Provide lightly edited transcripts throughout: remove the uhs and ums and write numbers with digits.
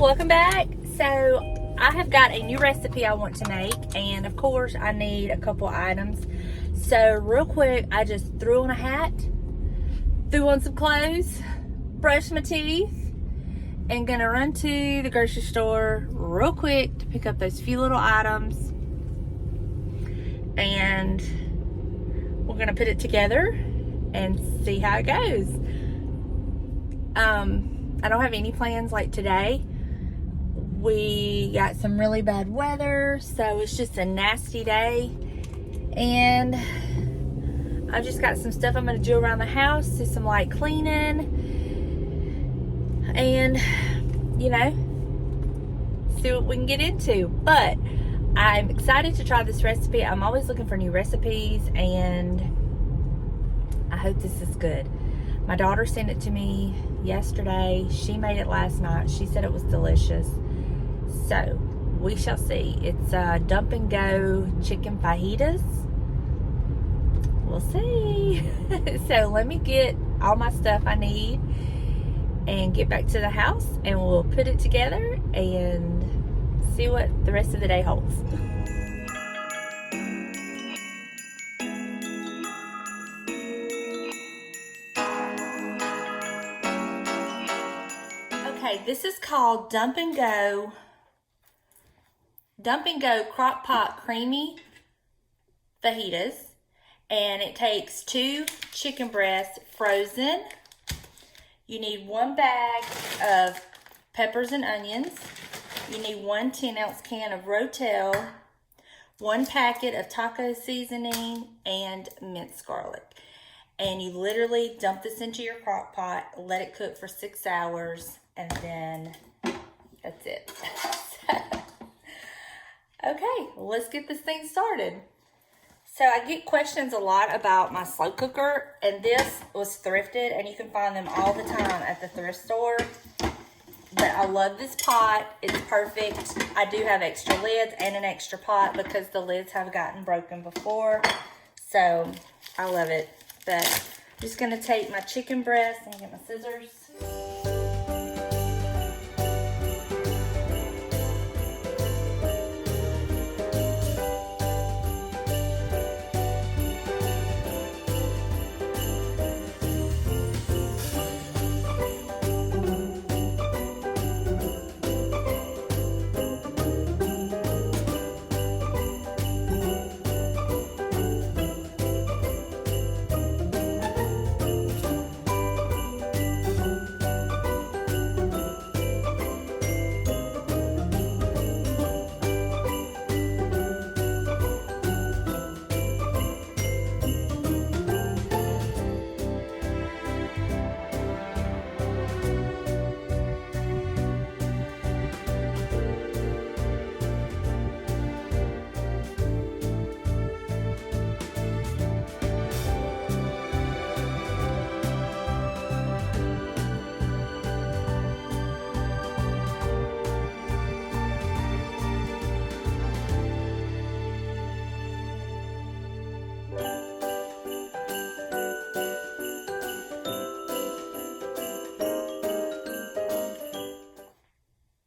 welcome back. So I have got a new recipe I want to make, and of course I need a couple items. So real quick, I just threw on a hat, threw on some clothes, brushed my teeth, and gonna run to the grocery store real quick to pick up those few little items, and we're gonna put it together and see how it goes. I don't have any plans like today. We got some really bad weather, so it's just a nasty day, and I just got some stuff I'm gonna do around the house, do some light cleaning, and you know, see what we can get into. But I'm excited to try this recipe. I'm always looking for new recipes, and I hope this is good. My daughter sent it to me yesterday. She made it last night. She said it was delicious. So we shall see. It's dump and go chicken fajitas. We'll see. So let me get all my stuff I need and get back to the house, and we'll put it together and see what the rest of the day holds. Okay, this is called Dump and Go Crock Pot Creamy Fajitas, and it takes 2 chicken breasts frozen. You need 1 bag of peppers and onions. You need 1 10-ounce can of Rotel, 1 packet of taco seasoning, and minced garlic. And you literally dump this into your crock pot, let it cook for 6 hours, and then that's it. Okay, let's get this thing started. So I get questions a lot about my slow cooker, and this was thrifted, and you can find them all the time at the thrift store. But I love this pot. It's perfect. I do have extra lids and an extra pot because the lids have gotten broken before. So I love it. But I'm just gonna take my chicken breast and get my scissors.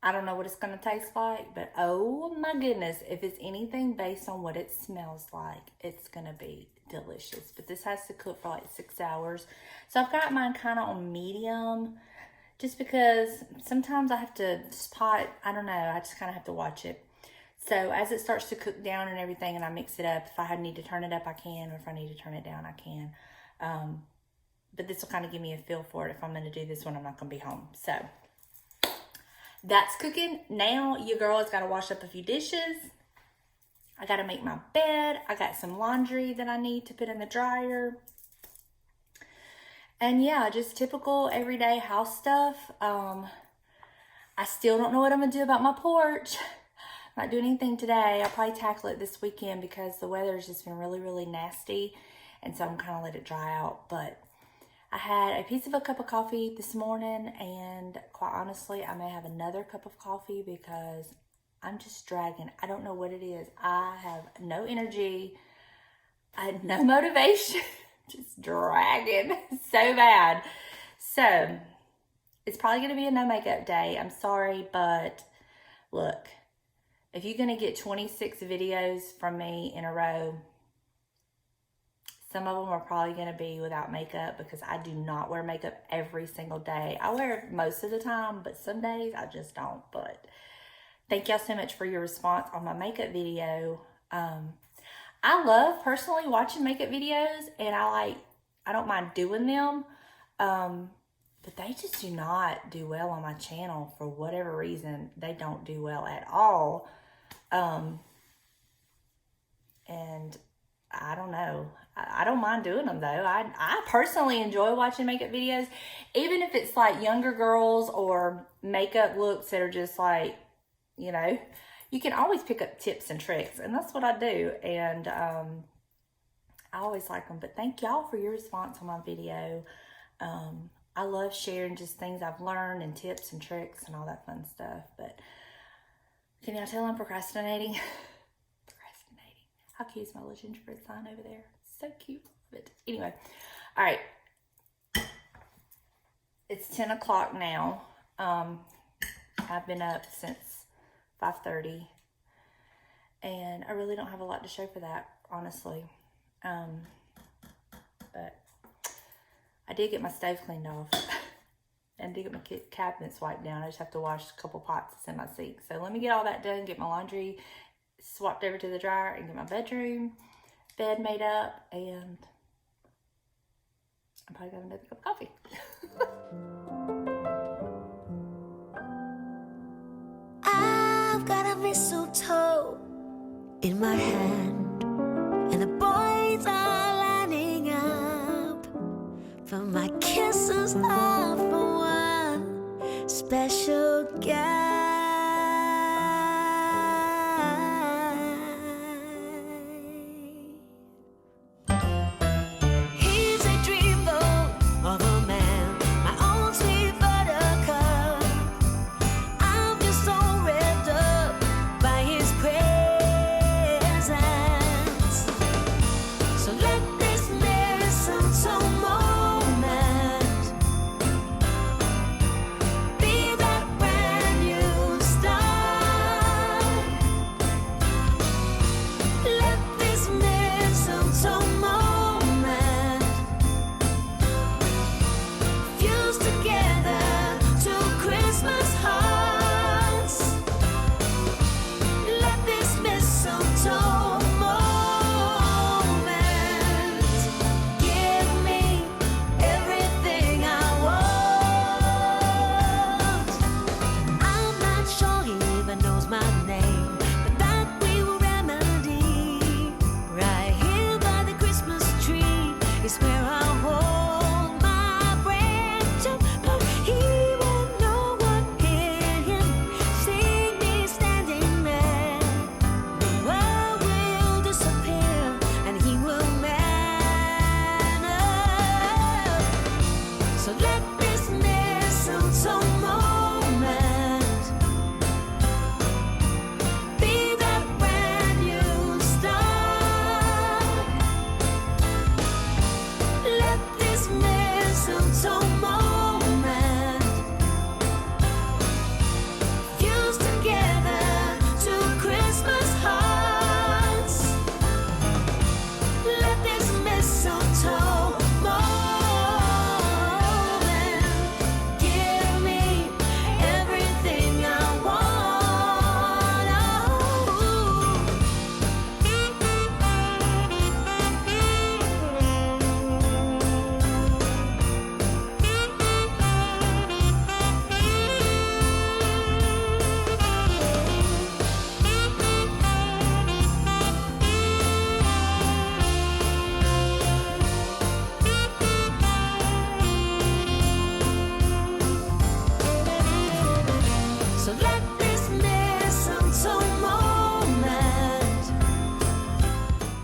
I don't know what it's going to taste like, but oh my goodness, if it's anything based on what it smells like, it's going to be delicious. But this has to cook for like 6 hours. So I've got mine kind of on medium, just because sometimes I have to spot, I don't know, I just kind of have to watch it. So as it starts to cook down and everything, and I mix it up, if I need to turn it up, I can, or if I need to turn it down, I can. But this will kind of give me a feel for it if I'm going to do this when I'm not going to be home. So that's cooking. Now your girl has got to wash up a few dishes. I got to make my bed. I got some laundry that I need to put in the dryer. And yeah, just typical everyday house stuff. I still don't know what I'm going to do about my porch. I'm not doing anything today. I'll probably tackle it this weekend because the weather's just been really, really nasty. And so I'm kind of let it dry out. But I had a piece of a cup of coffee this morning, and quite honestly, I may have another cup of coffee because I'm just dragging. I don't know what it is. I have no energy. I had no motivation. Just dragging so bad. So it's probably going to be a no makeup day. I'm sorry, but look, if you're going to get 26 videos from me in a row, some of them are probably going to be without makeup because I do not wear makeup every single day. I wear it most of the time, but some days I just don't. But thank y'all so much for your response on my makeup video. I love personally watching makeup videos, and I don't mind doing them. But they just do not do well on my channel for whatever reason. They don't do well at all. And I don't know. I don't mind doing them though. I personally enjoy watching makeup videos, even if it's like younger girls or makeup looks that are just like, you know, you can always pick up tips and tricks, and that's what I do. And I always like them. But thank y'all for your response on my video. I love sharing just things I've learned and tips and tricks and all that fun stuff. But can y'all tell I'm procrastinating? How cute is my little gingerbread sign over there? So cute. But anyway, all right. It's 10 o'clock now. I've been up since 5:30. And I really don't have a lot to show for that, honestly. But I did get my stove cleaned off. And did get my cabinets wiped down. I just have to wash a couple pots that's in my sink. So let me get all that done, get my laundry swapped over to the dryer, and get my bed made up, and I'm probably gonna have another cup of coffee. I've got a mistletoe in my hand, and the boys are lining up for my kisses are for one special guy.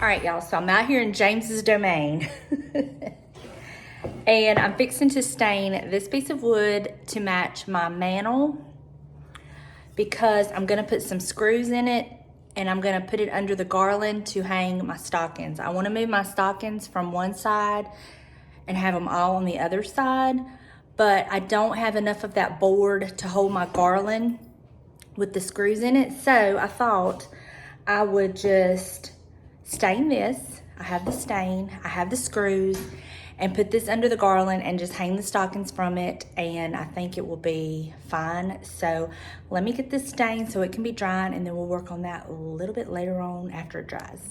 All right, y'all, so I'm out here in James's domain. And I'm fixing to stain this piece of wood to match my mantle because I'm gonna put some screws in it and I'm gonna put it under the garland to hang my stockings. I wanna move my stockings from one side and have them all on the other side, but I don't have enough of that board to hold my garland with the screws in it. So I thought I would just stain this. I have the stain, I have the screws, and put this under the garland and just hang the stockings from it, and I think it will be fine. So let me get this stain so it can be drying, and then we'll work on that a little bit later on after it dries.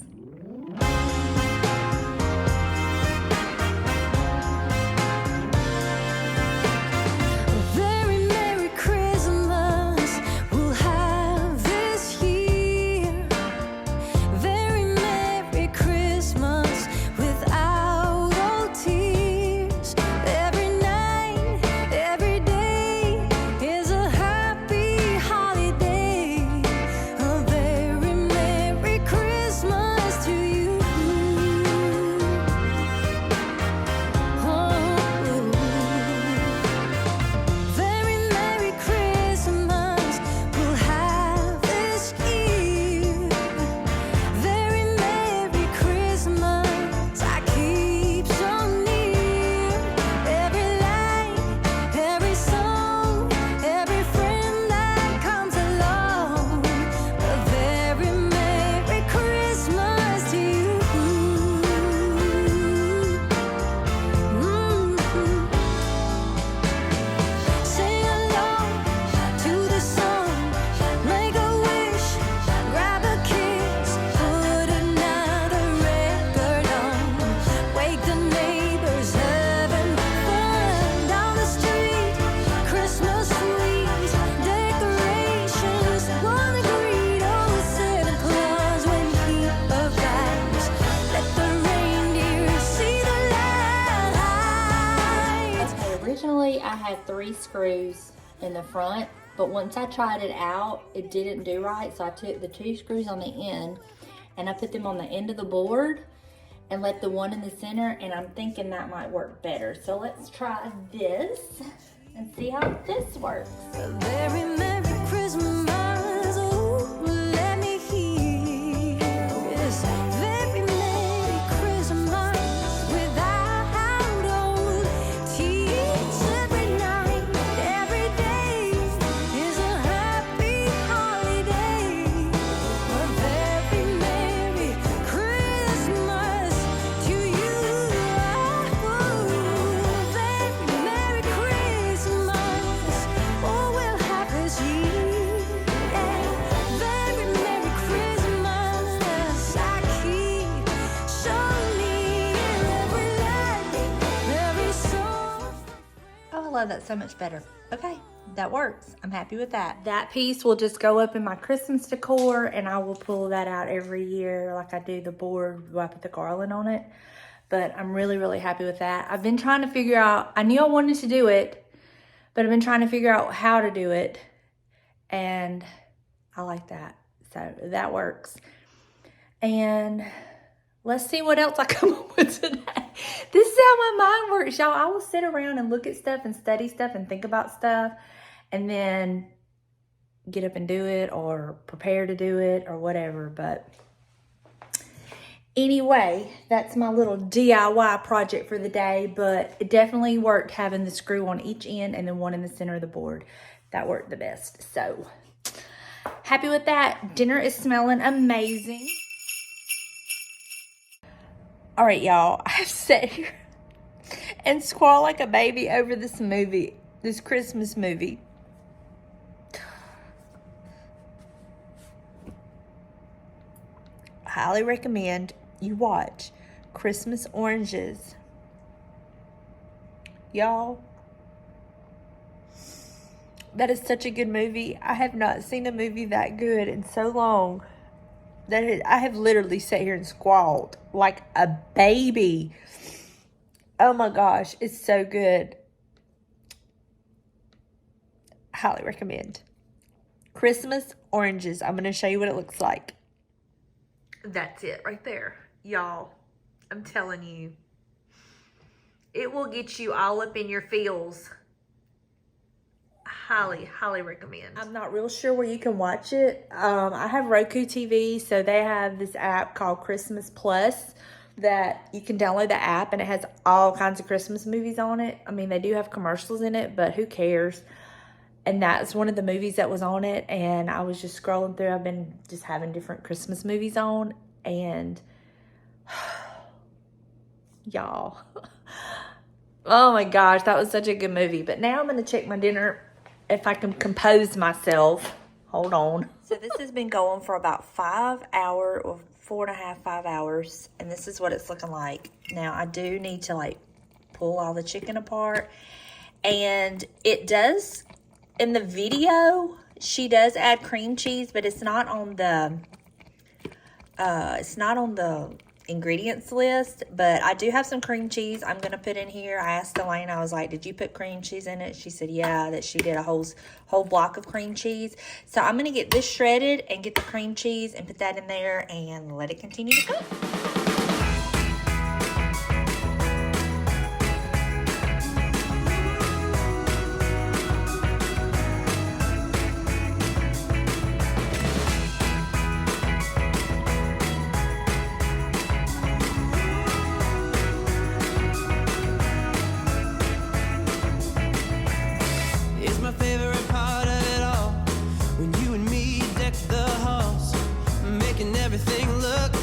Originally, I had 3 screws in the front, but once I tried it out, it didn't do right. So I took the 2 screws on the end and I put them on the end of the board and left the one in the center, and I'm thinking that might work better. So let's try this and see how this works. Very Merry Christmas. Oh, let me hear. Yes, very Merry Christmas without old tears. Every night, every day is a happy holiday. A very Merry Christmas to you. Oh, very Merry Christmas. Oh, we'll have this year. Very Merry Christmas. I keep showing me every light, every song. Oh, I love that so much better. Okay, that works. I'm happy with that. That piece will just go up in my Christmas decor, and I will pull that out every year like I do the board where I put the garland on it. But I'm really, really happy with that. I've been trying to figure out, I knew I wanted to do it, but I've been trying to figure out how to do it, and I like that. So that works. And let's see what else I come up with today. This is how my mind works, y'all. I will sit around and look at stuff and study stuff and think about stuff, and then get up and do it or prepare to do it or whatever. But anyway, that's my little DIY project for the day, but it definitely worked having the screw on each end and then one in the center of the board. That worked the best. So happy with that. Dinner is smelling amazing. All right, y'all, I've sat here and squalled like a baby over this movie, this Christmas movie. I highly recommend you watch Christmas Oranges. Y'all, that is such a good movie. I have not seen a movie that good in so long. I have literally sat here and squalled like a baby. Oh my gosh, it's so good. Highly recommend. Christmas Oranges. I'm going to show you what it looks like. That's it right there. Y'all, I'm telling you. It will get you all up in your feels. Highly, highly recommend. I'm not real sure where you can watch it. I have Roku TV, so they have this app called Christmas Plus that you can download the app and it has all kinds of Christmas movies on it. I mean, they do have commercials in it, but who cares? And that's one of the movies that was on it. And I was just scrolling through. I've been just having different Christmas movies on. And y'all, oh my gosh, that was such a good movie. But now I'm going to check my dinner if I can compose myself. Hold on. So this has been going for about 5 hours or 4.5, 5 hours. And this is what it's looking like. Now I do need to like pull all the chicken apart. And it does, in the video, she does add cream cheese, but it's not on the ingredients list. But I do have some cream cheese I'm gonna put in here. I asked Elaine, I was like, did you put cream cheese in it? She said yeah, that she did a whole block of cream cheese. So I'm gonna get this shredded and get the cream cheese and put that in there and let it continue to cook.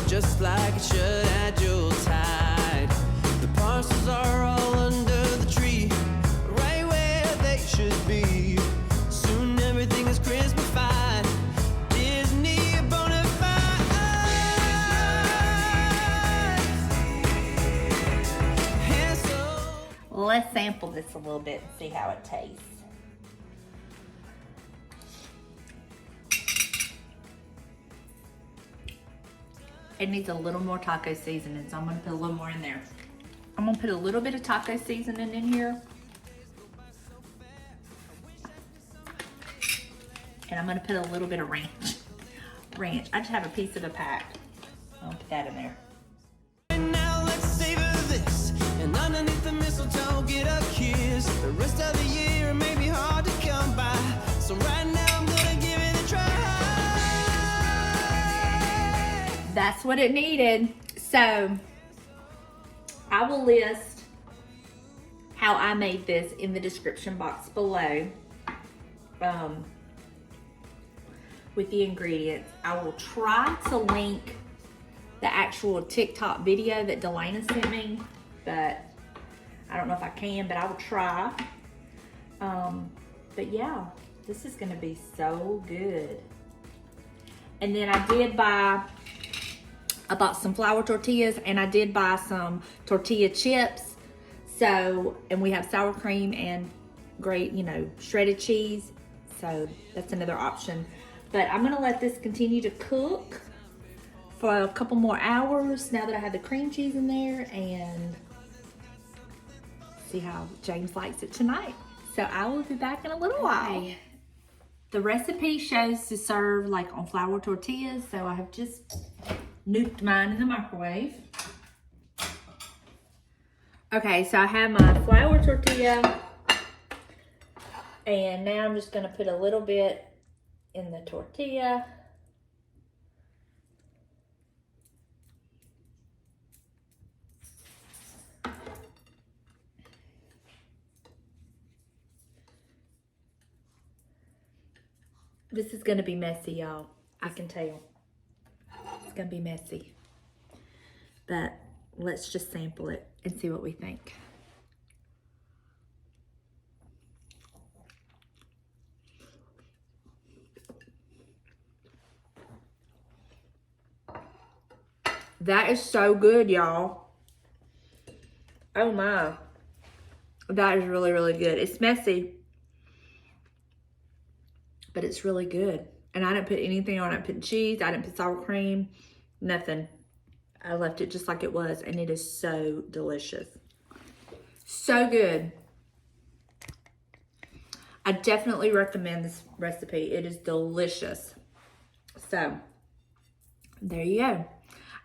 Just like it should at Yuletide. The parcels are all under the tree, right where they should be. Soon everything is Christmas-fied. Disney bonafide. Let's sample this a little bit and see how it tastes. It needs a little more taco seasoning, so I'm gonna put a little more in there. I'm gonna put a little bit of taco seasoning in here. And I'm gonna put a little bit of ranch. I just have a piece of the pack. I'll put that in there. And now let's savor this. And underneath the mistletoe, get a kiss. The rest of the year may be hard to come by. So right now I'm gonna give it a try. That's what it needed. So I will list how I made this in the description box below with the ingredients. I will try to link the actual TikTok video that Donna sent me, but I don't know if I can, but I will try. But yeah, this is gonna be so good. And then I bought some flour tortillas, and I did buy some tortilla chips. So, and we have sour cream and great, shredded cheese. So that's another option. But I'm gonna let this continue to cook for a couple more hours now that I have the cream cheese in there, and see how James likes it tonight. So I will be back in a little while. The recipe shows to serve like on flour tortillas, so I have just nuked mine in the microwave. Okay, so I have my flour tortilla, and now I'm just gonna put a little bit in the tortilla. This is gonna be messy, y'all. I can tell. It's gonna be messy. But let's just sample it and see what we think. That is so good, y'all. Oh my. That is really, really good. It's messy, but it's really good. And I didn't put anything on it. I didn't put cheese. I didn't put sour cream. Nothing. I left it just like it was, and it is so delicious. So good. I definitely recommend this recipe. It is delicious. So, there you go.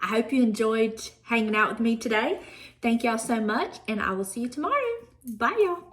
I hope you enjoyed hanging out with me today. Thank y'all so much, and I will see you tomorrow. Bye, y'all.